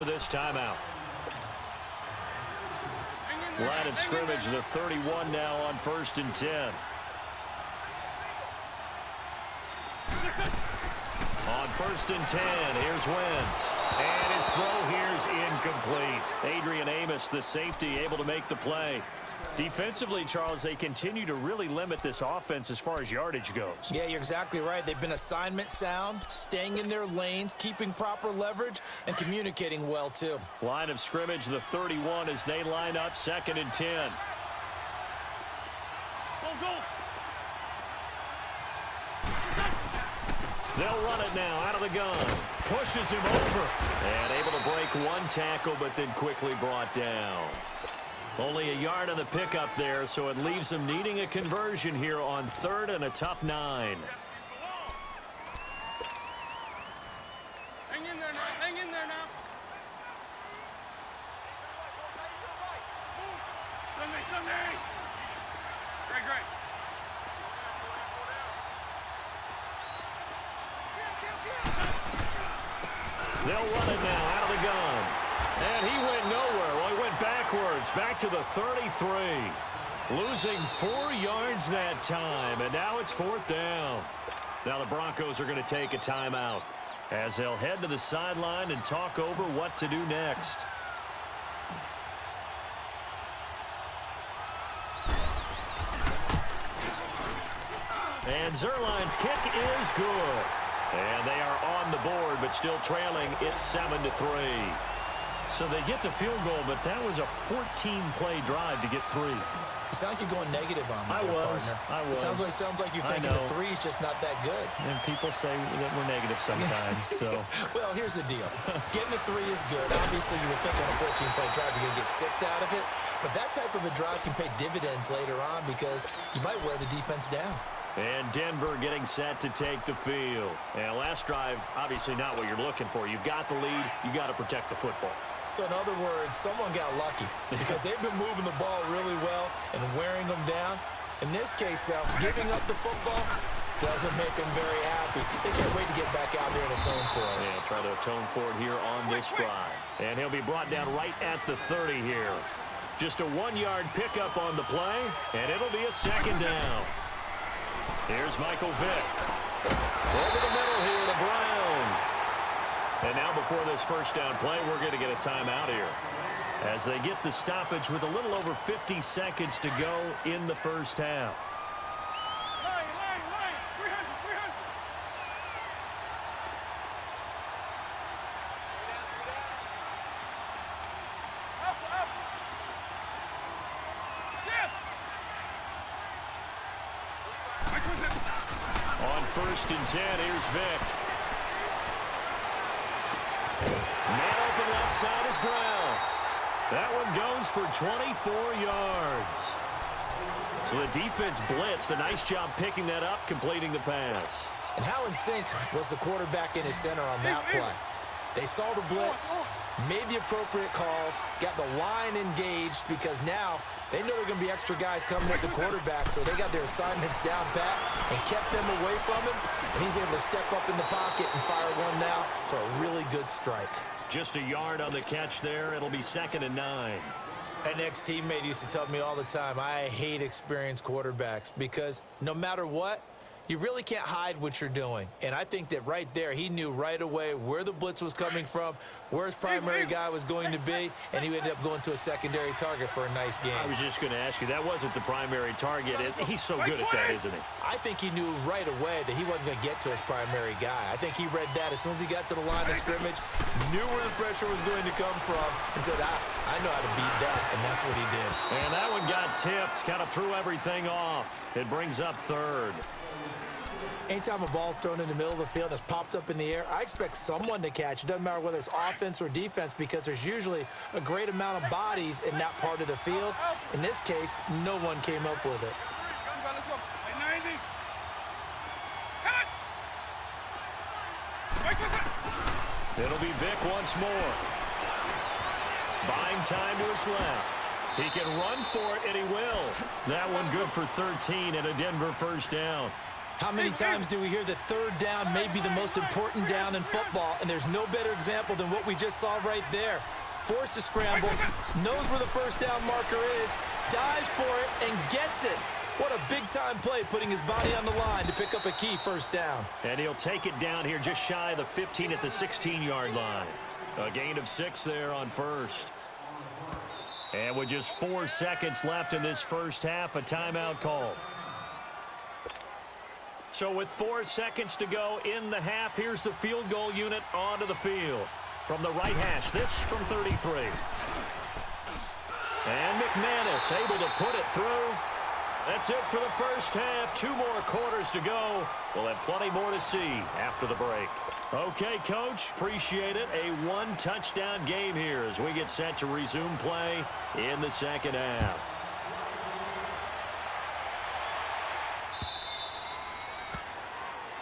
This timeout. Line of scrimmage, the 31 now on 1st and 10. On 1st and 10, here's Wentz. And his throw here's incomplete. Adrian Amos, the safety, able to make the play. Defensively, Charles, they continue to really limit this offense as far as yardage goes. Yeah, you're exactly right. They've been assignment sound, staying in their lanes, keeping proper leverage, and communicating well, too. Line of scrimmage, the 31 as they line up 2nd and 10. Go. They'll run it now out of the gun. Pushes him over. And able to break one tackle, but then quickly brought down. Only a yard on the pickup there, so it leaves them needing a conversion here on 3rd and a tough 9. Hang in there now. Hang in there now. Sunday. Great. They'll run it now out of the gun. And he went nowhere. Well, he went backwards, back to the 33. Losing 4 yards that time, and now it's 4th down. Now the Broncos are going to take a timeout as they'll head to the sideline and talk over what to do next. And Zerline's kick is good. And they are on the board, but still trailing. It's 7-3. So they get the field goal, but that was a 14-play drive to get 3. You sound like you're going negative on me, I was. Sounds like you're thinking the 3 is just not that good. And people say that we're negative sometimes. So, well, here's the deal. Getting the 3 is good. Obviously, you would think on a 14-play drive you're going to get 6 out of it. But that type of a drive can pay dividends later on because you might wear the defense down. And Denver getting set to take the field. And last drive, obviously not what you're looking for. You've got the lead. You got to protect the football. So in other words, someone got lucky because they've been moving the ball really well and wearing them down. In this case, though, giving up the football doesn't make them very happy. They can't wait to get back out there and atone for it. Yeah, try to atone for it here on this drive. And he'll be brought down right at the 30 here. Just a 1-yard pickup on the play, and it'll be a 2nd down. Here's Michael Vick. Over the middle here to Brown. And now before this 1st down play, we're going to get a timeout here as they get the stoppage with a little over 50 seconds to go in the 1st half. Line. 300. Up. Yeah. On 1st and 10, here's Vick. Man open left side is Brown. That one goes for 24 yards. So the defense blitzed. A nice job picking that up, completing the pass. And how in sync was the quarterback in his center on that play? They saw the blitz, made the appropriate calls, got the line engaged because now they know there are going to be extra guys coming at the quarterback, so they got their assignments down pat and kept them away from him, and he's able to step up in the pocket and fire one now for a really good strike. Just a yard on the catch there. It'll be 2nd and 9. An ex-teammate used to tell me all the time, I hate experienced quarterbacks because no matter what, you really can't hide what you're doing. And I think that right there, he knew right away where the blitz was coming from, where his primary guy was going to be, and he ended up going to a secondary target for a nice game. I was just going to ask you, that wasn't the primary target. He's so good at that, isn't he? I think he knew right away that he wasn't going to get to his primary guy. I think he read that as soon as he got to the line of scrimmage, knew where the pressure was going to come from, and said, I know how to beat that, and that's what he did. And that one got tipped, kind of threw everything off. It brings up 3rd. Anytime a ball's thrown in the middle of the field and it's popped up in the air, I expect someone to catch. It doesn't matter whether it's offense or defense because there's usually a great amount of bodies in that part of the field. In this case, no one came up with it. Let's go. 90. It'll be Vick once more. Buying time to his left. He can run for it, and he will. That one good for 13 and a Denver 1st down. How many times do we hear that third down may be the most important down in football, and there's no better example than what we just saw right there. Forced to scramble, knows where the first down marker is, dives for it, and gets it. What a big-time play, putting his body on the line to pick up a key first down. And he'll take it down here just shy of the 15 at the 16-yard line. A gain of 6 there on first. And with just 4 seconds left in this first half, a timeout call. So with 4 seconds to go in the half, here's the field goal unit onto the field. From the right hash, this from 33. And McManus able to put it through. That's it for the first half. 2 more quarters to go. We'll have plenty more to see after the break. Okay, Coach, appreciate it. A 1-touchdown game here as we get set to resume play in the second half.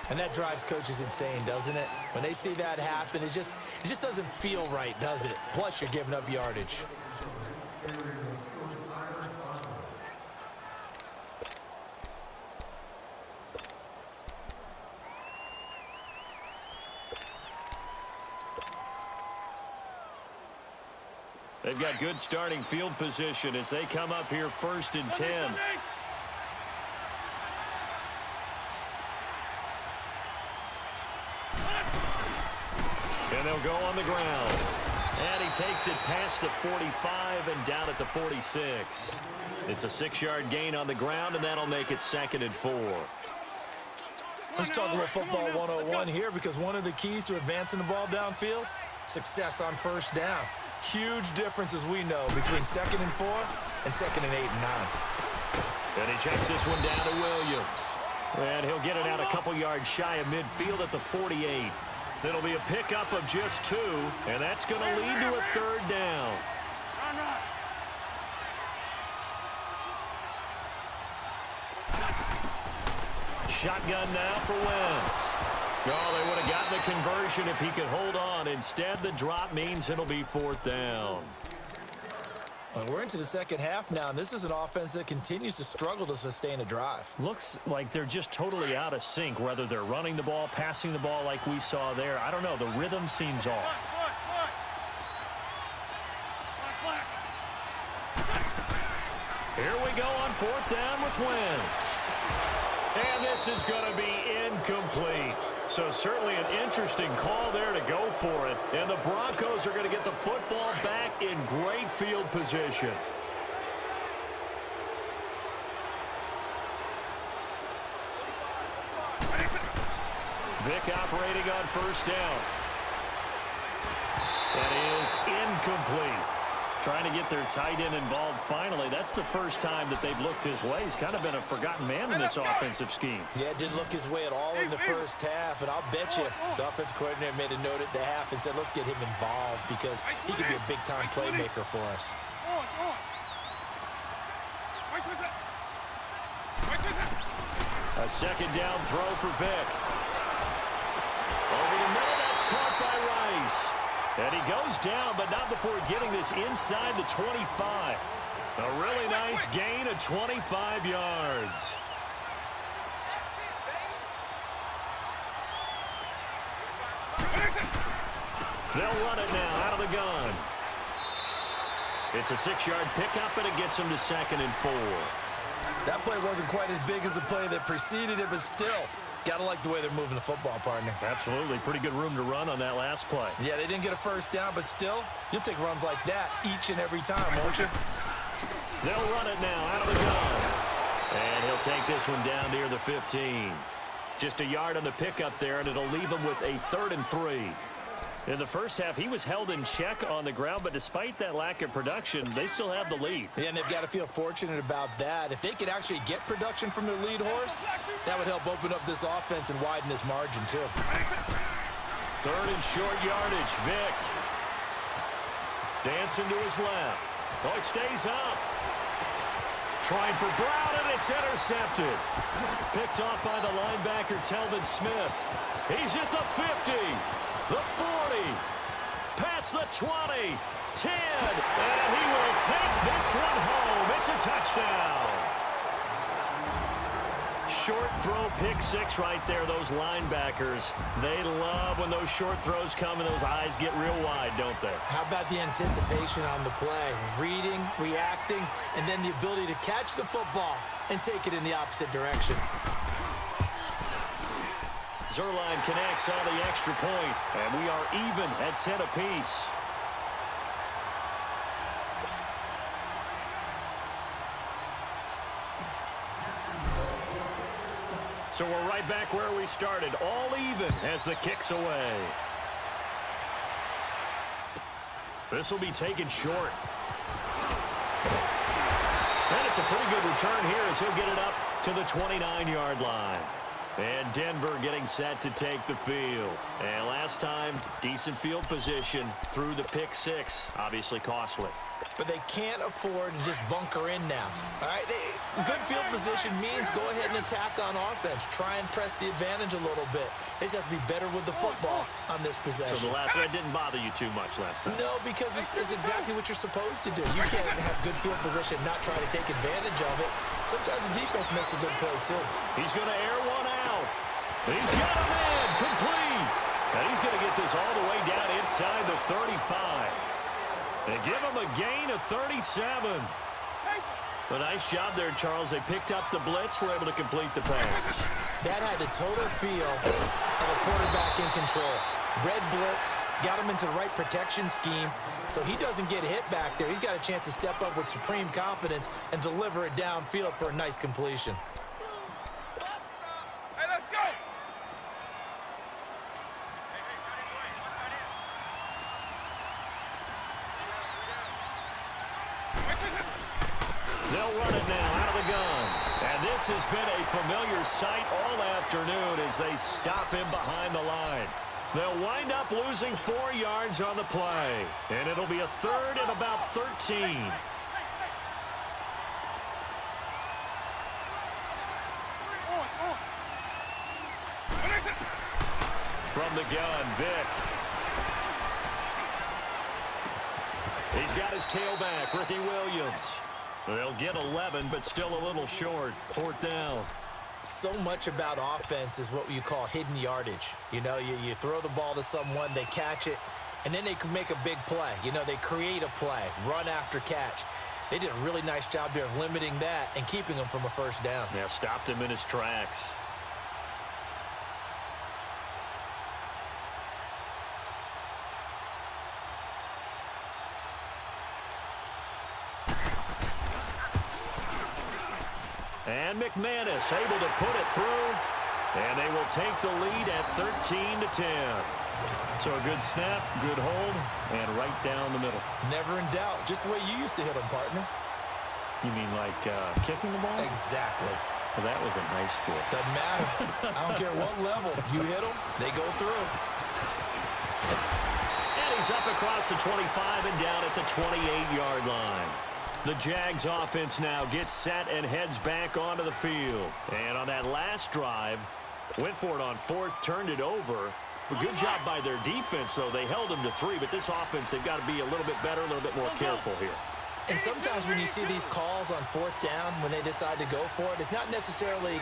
And that drives coaches insane, doesn't it? When they see that happen, it just doesn't feel right, does it? Plus, you're giving up yardage. They've got good starting field position as they come up here 1st and 10. And they'll go on the ground. And he takes it past the 45 and down at the 46. It's a 6-yard gain on the ground, and that'll make it 2nd and 4. Let's talk a little football 101 here, because one of the keys to advancing the ball downfield, success on first down. Huge difference, as we know, between 2nd and 4 and 2nd and 8 and 9. And he checks this one down to Williams. And he'll get it out a couple yards shy of midfield at the 48. It'll be a pickup of just 2, and that's going to lead to a 3rd down. Shotgun now for Wentz. Oh, they would have gotten the conversion if he could hold on. Instead, the drop means it'll be 4th down. Well, we're into the second half now, and this is an offense that continues to struggle to sustain a drive. Looks like they're just totally out of sync, whether they're running the ball, passing the ball like we saw there. I don't know. The rhythm seems off. Here we go on 4th down with Wentz. And this is going to be incomplete. So certainly an interesting call there to go for it. And the Broncos are going to get the football back in great field position. Vick operating on 1st down. That is incomplete. Trying to get their tight end involved finally. That's the first time that they've looked his way. He's kind of been a forgotten man in this offensive scheme. Yeah, didn't look his way at all in the first half, and I'll bet you the offensive coordinator made a note at the half and said, let's get him involved because he could be a big-time playmaker for us. A 2nd down throw for Vick. Over the middle, that's caught by Rice. And he goes down, but not before getting this inside the 25. A really nice gain of 25 yards. They'll run it now out of the gun. It's a 6-yard pickup, and it gets them to 2nd and 4. That play wasn't quite as big as the play that preceded it, but still, got to like the way they're moving the football, partner. Absolutely. Pretty good room to run on that last play. Yeah, they didn't get a first down, but still, you'll take runs like that each and every time, won't you? They'll run it now out of the gun. And he'll take this one down near the 15. Just a yard on the pickup there, and it'll leave him with a 3rd and 3. In the first half, he was held in check on the ground, but despite that lack of production, they still have the lead. Yeah, and they've got to feel fortunate about that. If they could actually get production from their lead horse, that would help open up this offense and widen this margin, too. 3rd and short yardage, Vick. Dancing to his left. Oh, he stays up. Trying for Brown, and it's intercepted. Picked off by the linebacker, Telvin Smith. He's at the 50. The 40, past the 20, 10, and he will take this one home. It's a touchdown. Short throw, pick six right there. Those linebackers, they love when those short throws come and those eyes get real wide, don't they? How about the anticipation on the play? Reading, reacting, and then the ability to catch the football and take it in the opposite direction. Zerline connects on the extra point, and we are even at 10 apiece. So we're right back where we started, all even as the kick's away. This will be taken short. And it's a pretty good return here as he'll get it up to the 29-yard line. And Denver getting set to take the field. And last time, decent field position through the pick six. Obviously costly. But they can't afford to just bunker in now. All right, good field position means go ahead and attack on offense. Try and press the advantage a little bit. They just have to be better with the football on this possession. So the last one didn't bother you too much last time? No, because it's exactly what you're supposed to do. You can't have good field position, not try to take advantage of it. Sometimes the defense makes a good play, too. He's going to air one out. He's got a man complete. And he's going to get this all the way down inside the 35. They give him a gain of 37. A nice job there, Charles. They picked up the blitz, were able to complete the pass. That had the total feel of a quarterback in control. Red blitz, got him into the right protection scheme, so he doesn't get hit back there. He's got a chance to step up with supreme confidence and deliver it downfield for a nice completion. Hey, let's go. They'll run it now out of the gun. And this has been a familiar sight all afternoon as they stop him behind the line. They'll wind up losing 4 yards on the play. And it'll be a third and about 13. From the gun, Vic. He's got his tailback, Ricky Williams. They'll get 11, but still a little short. 4th down. So much about offense is what you call hidden yardage. You know, you throw the ball to someone, they catch it, and then they can make a big play. You know, they create a play, run after catch. They did a really nice job there of limiting that and keeping him from a first down. Yeah, stopped him in his tracks. And McManus able to put it through. And they will take the lead at 13-10. So a good snap, good hold, and right down the middle. Never in doubt. Just the way you used to hit them, partner. You mean like kicking the ball? Exactly. Well, that was in high school. Doesn't matter. I don't care what level. You hit them, they go through. And he's up across the 25 and down at the 28-yard line. The Jags offense now gets set and heads back onto the field. And on that last drive, went for it on 4th, turned it over. But good job by their defense, though. They held them to 3, but this offense, they've got to be a little bit better, a little bit more careful here. And sometimes when you see these calls on 4th down, when they decide to go for it, it's not necessarily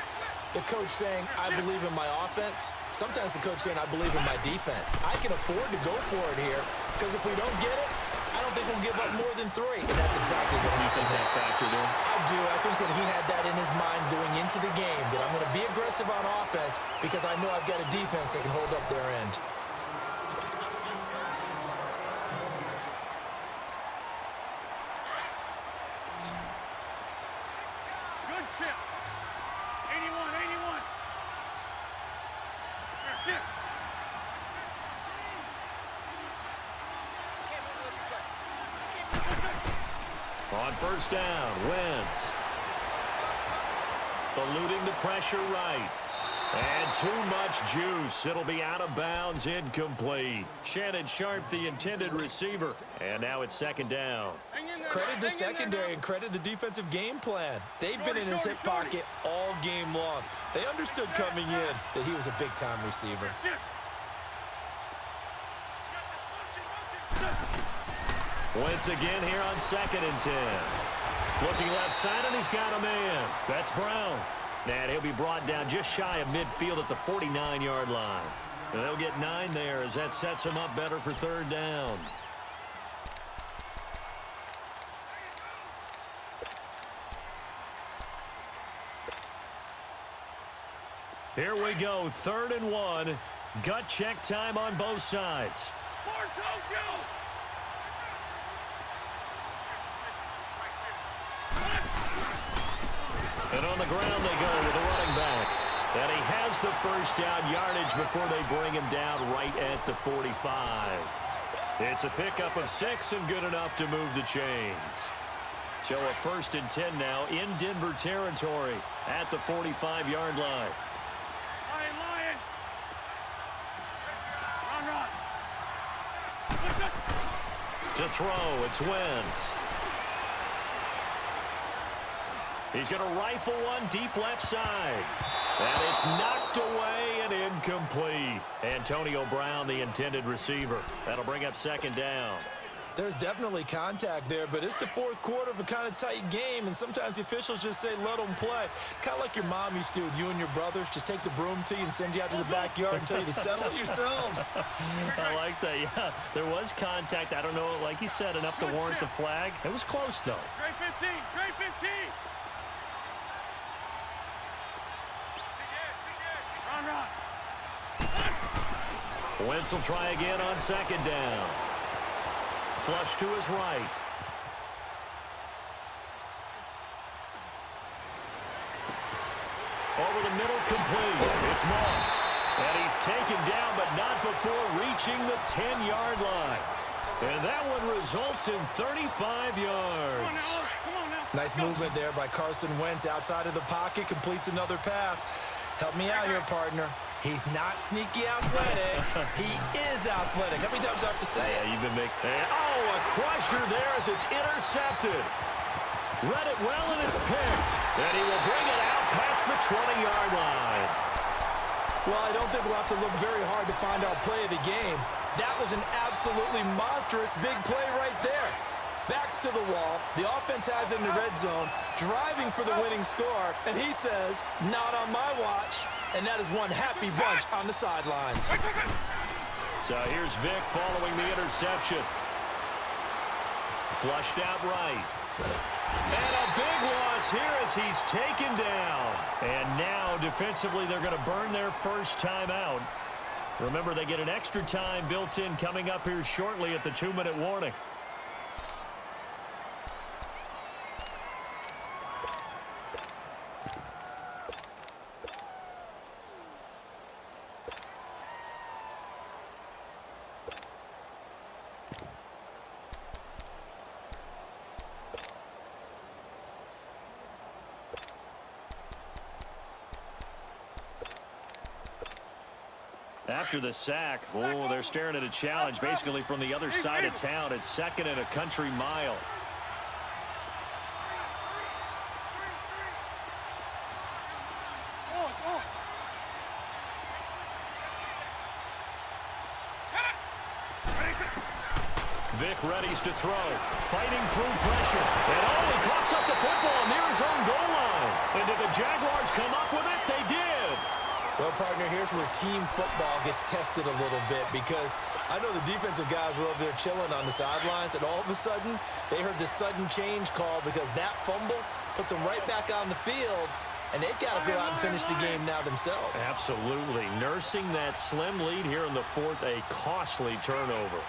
the coach saying, I believe in my offense. Sometimes the coach saying, I believe in my defense. I can afford to go for it here, because if we don't get it, I don't think we'll give up more than 3. And that's exactly what You think happened. that factored in? I do. I think that he had that in his mind going into the game, that I'm going to be aggressive on offense because I know I've got a defense that can hold up their end. Good chip. 81, 81. That's it. On 1st down, Wentz. Eluding the pressure right. And too much juice. It'll be out of bounds, incomplete. Shannon Sharp, the intended receiver. And now it's 2nd down. Credit the secondary and credit the defensive game plan. They've been in his hip pocket all game long. They understood coming in that he was a big-time receiver. Wentz again here on 2nd and 10. Looking left side, and he's got a man. That's Brown. And he'll be brought down just shy of midfield at the 49-yard line. And they'll get 9 there as that sets him up better for third down. Here we go, 3rd and 1. Gut check time on both sides. And on the ground they go with the running back. And he has the first down yardage before they bring him down right at the 45. It's a pickup of 6 and good enough to move the chains. So a 1st and 10 now in Denver territory at the 45-yard line. Lion. Run. To throw, it's Wentz. He's going to rifle one deep left side. And it's knocked away and incomplete. Antonio Brown, the intended receiver. That'll bring up 2nd down. There's definitely contact there, but it's the 4th quarter of a kind of tight game, and sometimes the officials just say, let them play. Kind of like your mom used to with you and your brothers. Just take the broom to you and send you out to the backyard and tell you to settle it yourselves. I like that, yeah. There was contact. I don't know, like you said, enough to warrant the flag. It was close, though. Trey 15. Run. Wentz will try again on 2nd down. Flush to his right. Over the middle, complete. It's Moss. And he's taken down, but not before reaching the 10-yard line. And that one results in 35 yards. Come on now. Nice movement there by Carson Wentz outside of the pocket, completes another pass. Help me out here, partner. He's not sneaky athletic. He is athletic. How many times do I have to say it? Yeah, you've been making... Oh, a crusher there as it's intercepted. Read it well, and it's picked. And he will bring it out past the 20-yard line. Well, I don't think we'll have to look very hard to find out play of the game. That was an absolutely monstrous big play right there. Backs to the wall. The offense has it in the red zone, driving for the winning score, and he says, not on my watch. And that is one happy bunch on the sidelines. So here's Vic following the interception. Flushed out right. And a big loss here as he's taken down. And now defensively they're going to burn their first timeout. Remember, they get an extra time built in coming up here shortly at the 2-minute warning. After the sack, oh, they're staring at a challenge basically from the other side of town. It's 2nd and a country mile. Vic readies to throw, fighting through pressure. And oh, he coughs up the football near his own goal line. And did the Jaguars come up with it? They did. Well, partner, here's where team football gets tested a little bit, because I know the defensive guys were over there chilling on the sidelines, and all of a sudden, they heard the sudden change call because that fumble puts them right back on the field, and they've got to go out and finish the game now themselves. Absolutely. Nursing that slim lead here in the 4th, a costly turnover.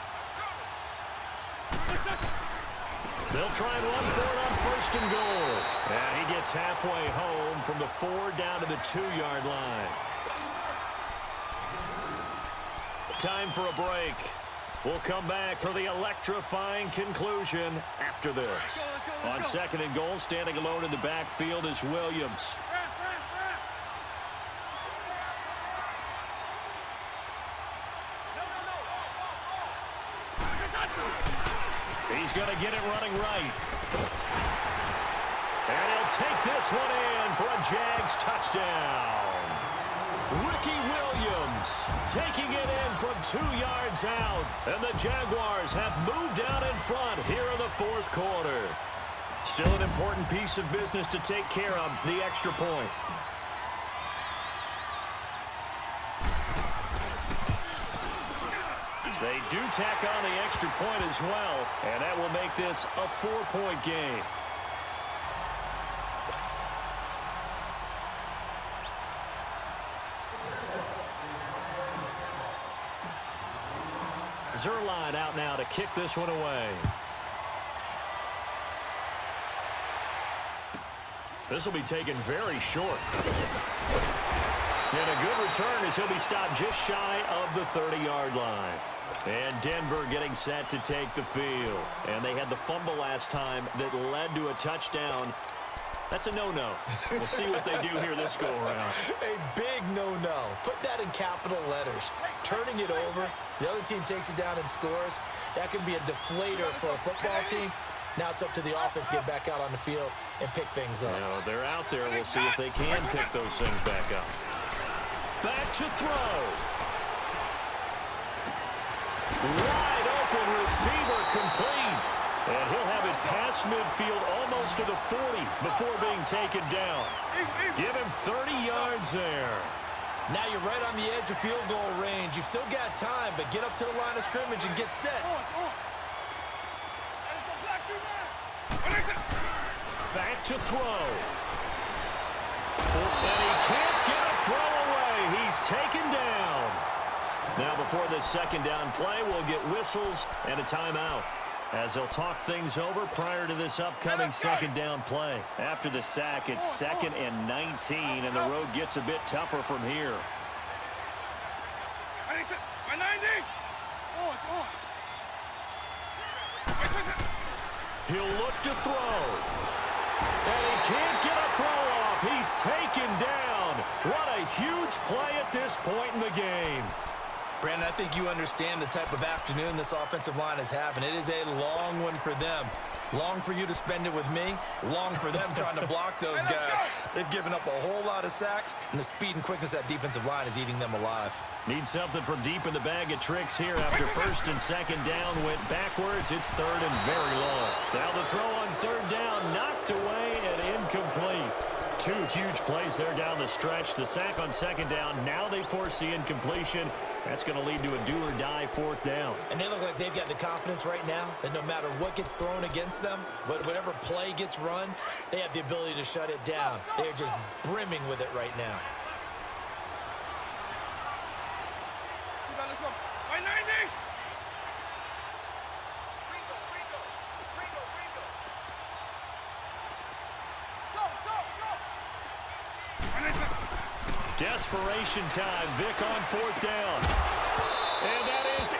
They'll try and run for it on 1st and goal. And he gets halfway home from the 4 down to the 2-yard line. Time for a break. We'll come back for the electrifying conclusion after this. On 2nd and goal, standing alone in the backfield is Williams. He's going to get it running right. And he'll take this one in for a Jags touchdown. Ricky Williams taking it in from 2 yards out. And the Jaguars have moved out in front here in the 4th quarter. Still an important piece of business to take care of, the extra point. do tack on the extra point as well, and that will make this a 4-point game. Zerline out now to kick this one away. This will be taken very short. And a good return as he'll be stopped just shy of the 30-yard line. And Denver getting set to take the field. And they had the fumble last time that led to a touchdown. That's a no-no. We'll see what they do here this go-around. A big no-no. Put that in capital letters. Turning it over, the other team takes it down and scores. That can be a deflator for a football team. Now it's up to the offense to get back out on the field and pick things up. Now, they're out there. We'll see if they can pick those things back up. Back to throw. Wide open receiver complete. And he'll have it past midfield almost to the 40 before being taken down. Give him 30 yards there. Now you're right on the edge of field goal range. You've still got time, but get up to the line of scrimmage and get set. Back to throw. And he can't get a throw away. He's taken down. Now before this second down play, we'll get whistles and a timeout, as they'll talk things over prior to this upcoming second down play. After the sack, it's 2nd and 19, and the road gets a bit tougher from here. He'll look to throw. And he can't get a throw off. He's taken down. What a huge play at this point in the game. Brandon, I think you understand the type of afternoon this offensive line is having. It is a long one for them. Long for you to spend it with me. Long for them trying to block those guys. They've given up a whole lot of sacks, and the speed and quickness of that defensive line is eating them alive. Need something from deep in the bag of tricks here after 1st and 2nd down went backwards. It's 3rd and very long. Now the throw on 3rd down, knocked away and incomplete. 2 huge plays there down the stretch. The sack on 2nd down. Now they force the incompletion. That's going to lead to a do-or-die 4th down. And they look like they've got the confidence right now that no matter what gets thrown against them, but whatever play gets run, they have the ability to shut it down. They're just brimming with it right now. Desperation time. Vic on 4th down. And that is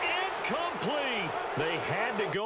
incomplete. They had to go